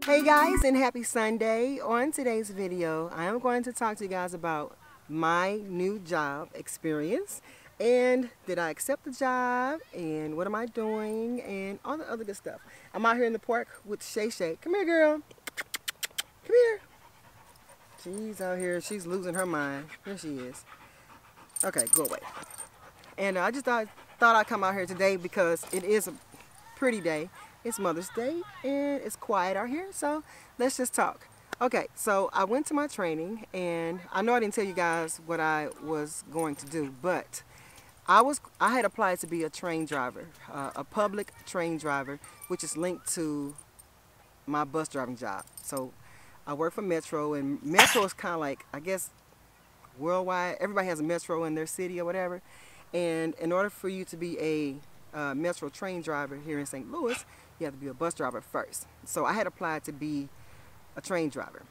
Hey guys, and happy Sunday. On today's video, I am going to talk to you guys about my new job experience and did I accept the job and what am I doing and all the other good stuff. I'm out here in the park with Shay Shay. Come here, girl. Come here. She's out here. She's losing her mind. Here she is. Okay, go away. And I just thought I'd come out here today because it is a pretty day. It's Mother's Day and it's quiet out here, so let's just talk. Okay, so I went to my training and I know I didn't tell you guys what I was going to do, but I had applied to be a train driver, a public train driver, which is linked to my bus driving job. So I work for Metro, and Metro is kind of like, I guess, worldwide. Everybody has a Metro in their city or whatever. And in order for you to be a Metro train driver here in St. Louis, you have to be a bus driver first. So I had applied to be a train driver.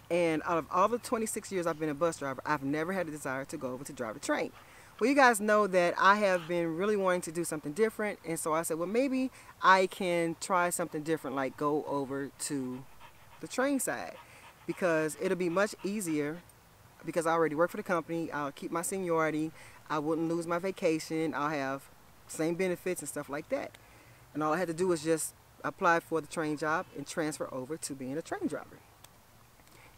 And out of all the 26 years I've been a bus driver, I've never had a desire to go over to drive a train. Well, you guys know that I have been really wanting to do something different. And so I said, well, maybe I can try something different, like go over to the train side, because it'll be much easier because I already work for the company. I'll keep my seniority. I wouldn't lose my vacation. I'll have same benefits and stuff like that. And all I had to do was just apply for the train job and transfer over to being a train driver.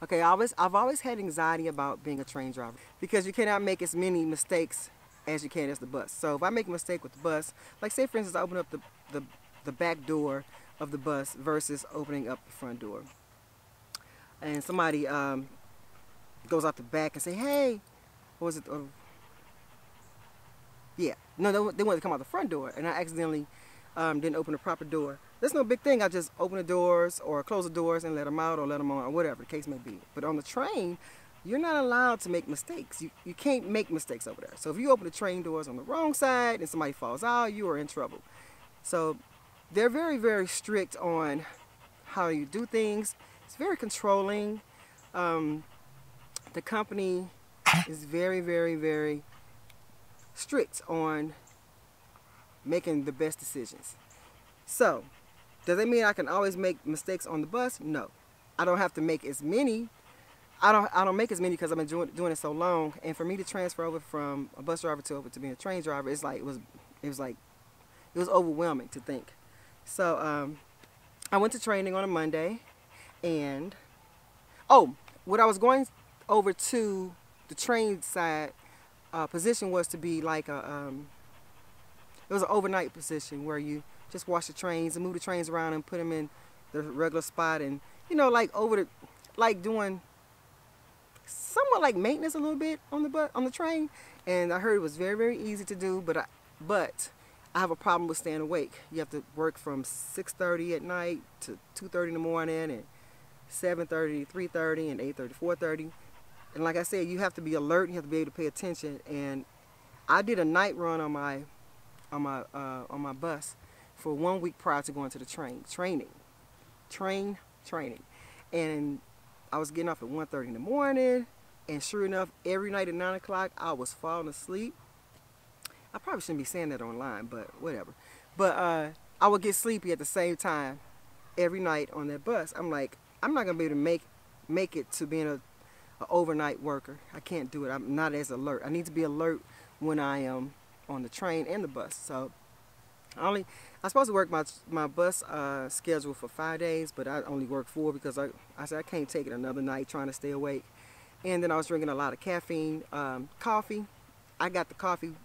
Okay, I've always had anxiety about being a train driver because you cannot make as many mistakes as you can as the bus. So if I make a mistake with the bus, like say for instance I open up the back door of the bus versus opening up the front door, and somebody goes out the back and say, hey, what was it? Yeah, no, they wanted to come out the front door, and I accidentally didn't open the proper door. That's no big thing. I just open the doors or close the doors and let them out or let them on or whatever the case may be. But on the train, you're not allowed to make mistakes. You can't make mistakes over there. So if you open the train doors on the wrong side and somebody falls out, you are in trouble. So they're very, very strict on how you do things. It's very controlling. The company is very, very, very strict on making the best decisions. So does that mean I can always make mistakes on the bus? No, I don't have to make as many. I don't make as many because I've been doing it so long. And for me to transfer over from a bus driver to being a train driver, it's like it was overwhelming to think. So I went to training on a Monday, and what I was going over to the train side position was to be like it was an overnight position where you just wash the trains and move the trains around and put them in the regular spot, and like like doing somewhat like maintenance a little bit on the train. And I heard it was very, very easy to do, but I have a problem with staying awake. You have to work from 6:30 at night to 2:30 in the morning, and 7:30, 3:30, and 8:30, 4:30. And like I said, you have to be alert. You have to be able to pay attention. And I did a night run on my bus for 1 week prior to going to the training. And I was getting off at 1:30 in the morning, and sure enough, every night at 9 o'clock, I was falling asleep. I probably shouldn't be saying that online, but whatever. But I would get sleepy at the same time every night on that bus. I'm like, I'm not gonna be able to make it to being an overnight worker. I can't do it. I'm not as alert. I need to be alert when I am on the train and the bus. So I'm supposed to work my bus schedule for 5 days, but I only work 4 because I said I can't take it another night trying to stay awake. And then I was drinking a lot of caffeine, coffee. I got the coffee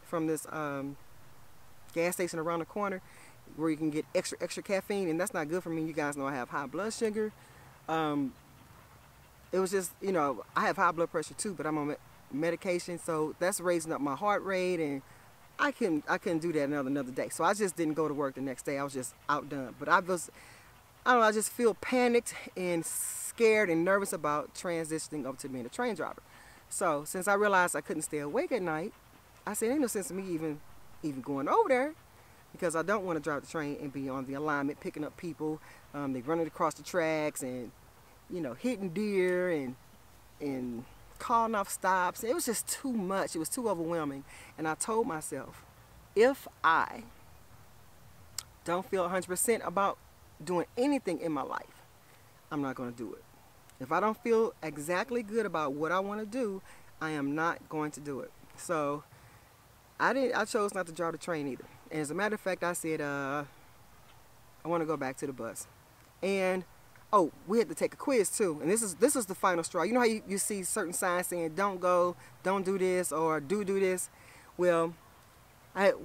from this gas station around the corner where you can get extra caffeine, and that's not good for me. You guys know I have high blood sugar. It was just, I have high blood pressure too, but I'm on medication, so that's raising up my heart rate, and I couldn't do that another day. So I just didn't go to work the next day. I was just outdone. But I don't know, I just feel panicked and scared and nervous about transitioning up to being a train driver. So since I realized I couldn't stay awake at night, I said, ain't no sense in me even going over there, because I don't want to drive the train and be on the alignment picking up people. They running across the tracks and hitting deer and calling off stops. It was just too much. It was too overwhelming. And I told myself, if I don't feel 100% about doing anything in my life, I'm not going to do it. If I don't feel exactly good about what I want to do, I am not going to do it. So I chose not to drive the train either. And as a matter of fact, I said I want to go back to the bus. And oh, we had to take a quiz too. And this is the final straw. You know how you see certain signs saying don't go, don't do this, or do this. Well,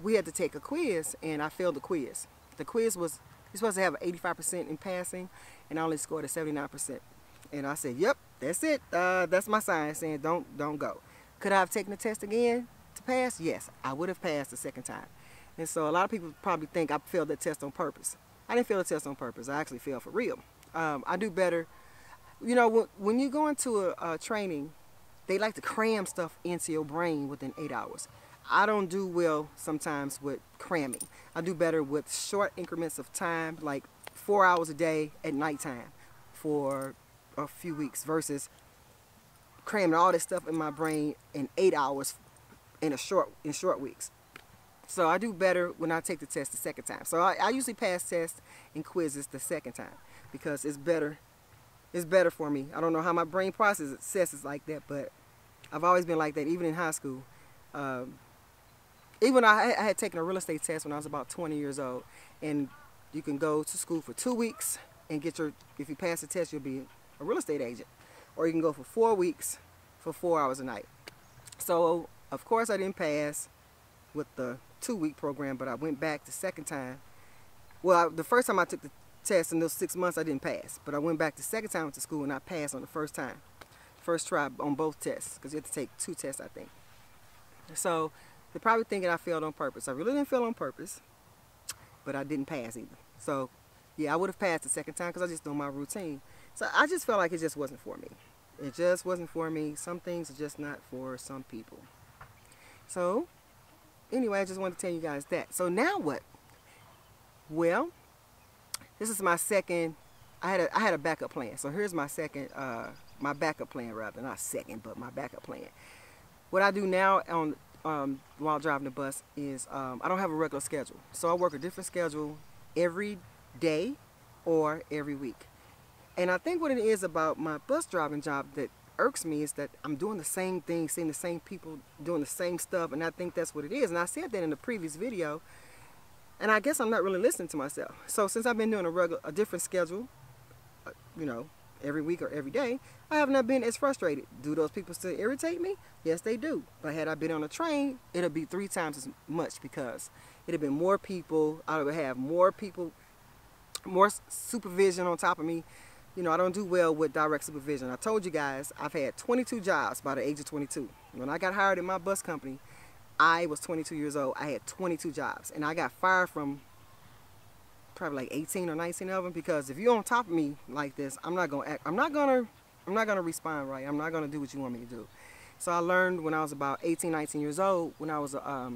we had to take a quiz, and I failed the quiz. The quiz was, you're supposed to have 85% in passing, and I only scored a 79%. And I said, yep, that's it. That's my sign saying don't go. Could I have taken the test again to pass? Yes, I would have passed the second time. And so a lot of people probably think I failed the test on purpose. I didn't fail the test on purpose. I actually failed for real. I do better. You know, when you go into a training, they like to cram stuff into your brain within 8 hours. I don't do well sometimes with cramming. I do better with short increments of time, like 4 hours a day at nighttime for a few weeks versus cramming all this stuff in my brain in 8 hours in short weeks. So I do better when I take the test the second time. So I usually pass tests and quizzes the second time because it's better for me. I don't know how my brain processes like that, but I've always been like that, even in high school. Even I had taken a real estate test when I was about 20 years old, and you can go to school for 2 weeks and get if you pass the test, you'll be a real estate agent. Or you can go for 4 weeks for 4 hours a night. So, of course, I didn't pass with the 2-week program, but I went back the second time. Well, the first time I took the test in those 6 months, I didn't pass. But I went back the second time to school, and I passed on the first time. First try on both tests, because you have to take 2 tests, I think. So they're probably thinking I failed on purpose. I really didn't fail on purpose, but I didn't pass either. So, yeah, I would have passed the second time because I just know my routine. So I just felt like it just wasn't for me. It just wasn't for me. Some things are just not for some people. So, anyway, I just wanted to tell you guys that. So now what? Well, this is my second. I had a backup plan. So here's my second, my backup plan rather, not second, but my backup plan. What I do now while driving the bus is I don't have a regular schedule. So I work a different schedule every day or every week. And I think what it is about my bus driving job that irks me is that I'm doing the same thing, seeing the same people doing the same stuff, and I think that's what it is. And I said that in the previous video, and I guess I'm not really listening to myself. So since I've been doing a different schedule, you know, every week or every day, I have not been as frustrated. Do those people still irritate me? Yes, they do. But had I been on a train, it'll be 3 times as much because it'd have been more people. I would have more people, more supervision on top of me. You know, I don't do well with direct supervision. I told you guys I've had 22 jobs by the age of 22. When I got hired in my bus company, I was 22 years old. I had 22 jobs, and I got fired from probably like 18 or 19 of them because if you're on top of me like this, I'm not gonna respond right. I'm not gonna do what you want me to do. So I learned when I was about 18, 19 years old, when I was a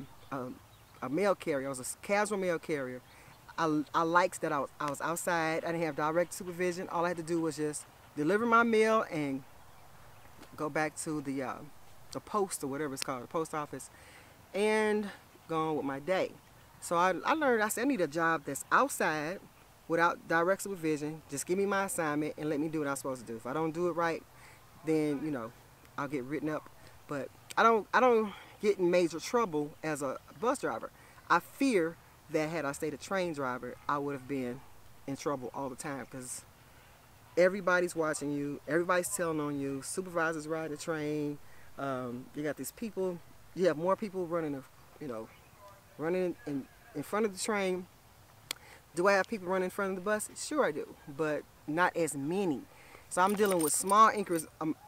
mail carrier. I was a casual mail carrier. I liked that I was outside. I didn't have direct supervision. All I had to do was just deliver my mail and go back to the post or whatever it's called, the post office, and go on with my day. So I learned, I said, I need a job that's outside without direct supervision. Just give me my assignment and let me do what I'm supposed to do. If I don't do it right, then, you know, I'll get written up. But I don't get in major trouble as a bus driver. I fear that had I stayed a train driver, I would have been in trouble all the time because everybody's watching you, everybody's telling on you, supervisors ride the train, you got these people, you have more people running, running in front of the train. Do I have people running in front of the bus? Sure I do, but not as many. So I'm dealing with small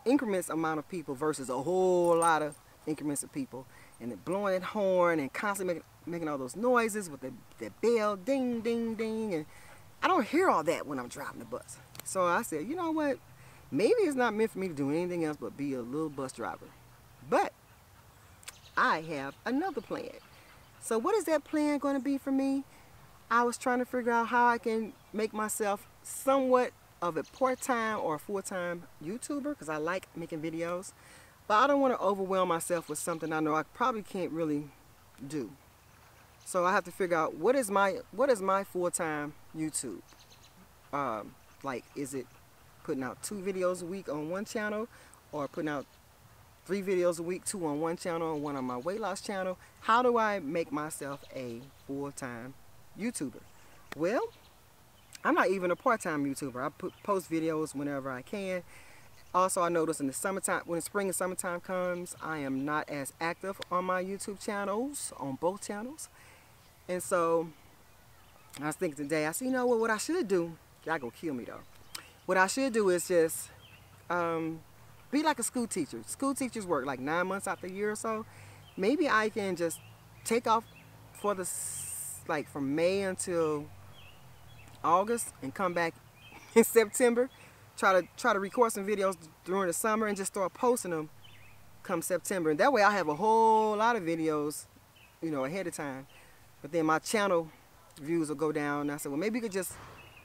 increments amount of people versus a whole lot of increments of people. And they're blowing that horn and constantly making all those noises with the bell, ding, ding, ding. And I don't hear all that when I'm driving the bus. So I said, you know what? Maybe it's not meant for me to do anything else but be a little bus driver. But I have another plan. So what is that plan going to be for me? I was trying to figure out how I can make myself somewhat of a part-time or full-time YouTuber because I like making videos. But I don't want to overwhelm myself with something I know I probably can't really do. So I have to figure out what is my full-time YouTube. Like, is it putting out 2 videos a week on one channel, or putting out 3 videos a week, 2 on one channel and 1 on my weight loss channel? How do I make myself a full-time YouTuber? Well, I'm not even a part-time YouTuber. I post videos whenever I can. Also, I notice in the summertime, when the spring and summertime comes, I am not as active on my YouTube channels, on both channels. And so I was thinking today, I said, you know what I should do? Y'all gonna kill me though. What I should do is just be like a school teacher. School teachers work like 9 months out the year or so. Maybe I can just take off for the, like, from May until August and come back in September. Try to record some videos during the summer and just start posting them come September. And that way I have a whole lot of videos, you know, ahead of time. But then my channel views will go down. And I said, well, maybe you could just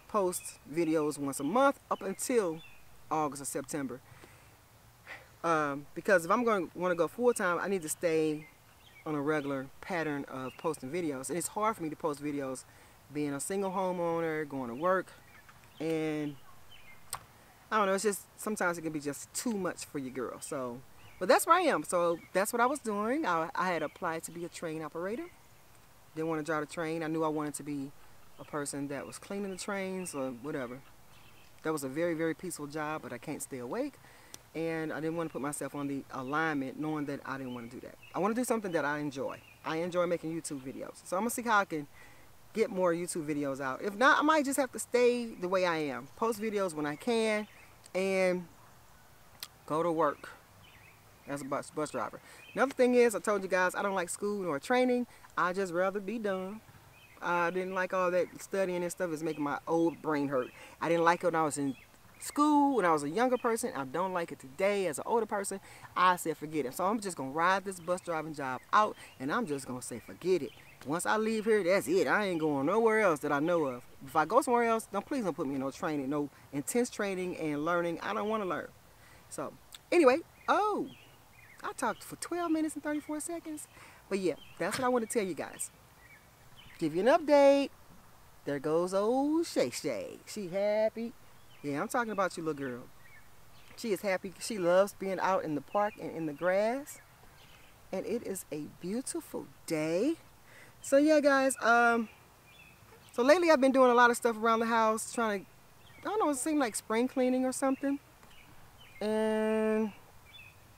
post videos once a month up until August or September. Because if I'm going to want to go full-time, I need to stay on a regular pattern of posting videos. And it's hard for me to post videos being a single homeowner, going to work, and I don't know, it's just, sometimes it can be just too much for your girl. So, but that's where I am. So that's what I was doing. I had applied to be a train operator. Didn't want to drive the train. I knew I wanted to be a person that was cleaning the trains or whatever. That was a very, very peaceful job, but I can't stay awake. And I didn't want to put myself on the alignment knowing that I didn't want to do that. I want to do something that I enjoy. I enjoy making YouTube videos. So I'm going to see how I can get more YouTube videos out. If not, I might just have to stay the way I am. Post videos when I can and go to work as a bus driver. Another thing is, I told you guys, I don't like school or training. I just rather be done. I didn't like all that studying and stuff. It's making my old brain hurt. I didn't like it when I was in school, when I was a younger person. I don't like it today as an older person. I said forget it. So I'm just going to ride this bus driving job out, and I'm just going to say forget it. Once I leave here, that's it. I ain't going nowhere else that I know of. If I go somewhere else, please don't put me in no training, no intense training and learning. I don't want to learn. So anyway, I talked for 12 minutes and 34 seconds. But yeah, that's what I want to tell you guys. Give you an update. There goes old Shay Shay. She happy. Yeah, I'm talking about you, little girl. She is happy. She loves being out in the park and in the grass. And it is a beautiful day. So yeah, guys, so lately I've been doing a lot of stuff around the house, trying to, I don't know, it seemed like spring cleaning or something. And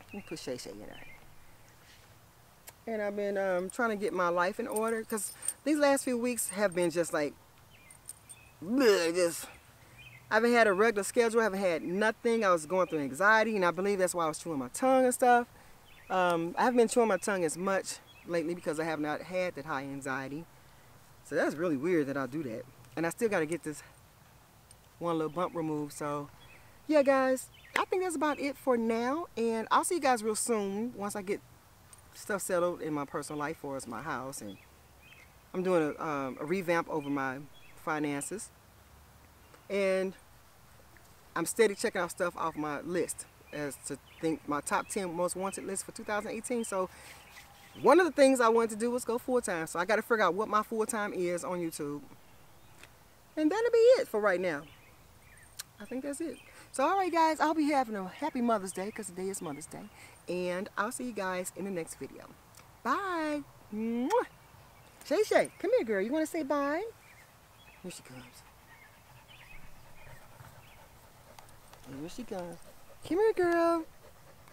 let me put Shay Shay in there. And I've been trying to get my life in order, because these last few weeks have been just like, bleh, I haven't had a regular schedule, I haven't had nothing. I was going through anxiety, and I believe that's why I was chewing my tongue and stuff. I haven't been chewing my tongue as much lately because I have not had that high anxiety. So that's really weird that I do that. And I still got to get this one little bump removed. So yeah, guys, I think that's about it for now. And I'll see you guys real soon once I get stuff settled in my personal life, for as my house. And I'm doing a revamp over my finances. And I'm steady checking out stuff off my list as to think my top 10 most wanted list for 2018. So one of the things I wanted to do was go full-time. So I got to figure out what my full-time is on YouTube. And that'll be it for right now. I think that's it. So alright guys, I'll be having a happy Mother's Day, because today is Mother's Day. And I'll see you guys in the next video. Bye. Mwah. Shay Shay, come here, girl. You want to say bye? Here she comes. Here she comes. Come here, girl.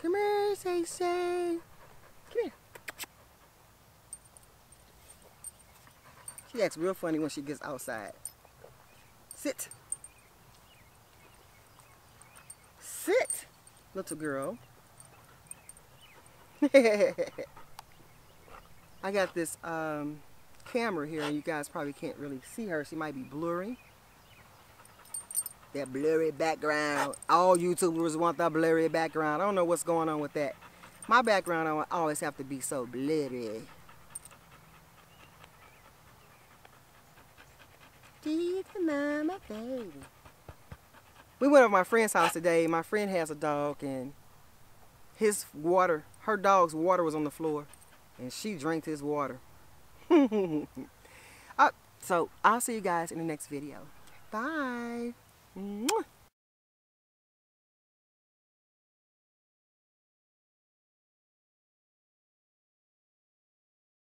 Come here, Shay Shay. Come here. She acts real funny when she gets outside. Sit. Sit, little girl. I got this camera here, and you guys probably can't really see her. She might be blurry. That blurry background. All YouTubers want that blurry background. I don't know what's going on with that. My background, I always have to be so blurry. Mama, baby. We went over to my friend's house today. My friend has a dog, and her dog's water was on the floor, and she drank his water. So I'll see you guys in the next video. Bye.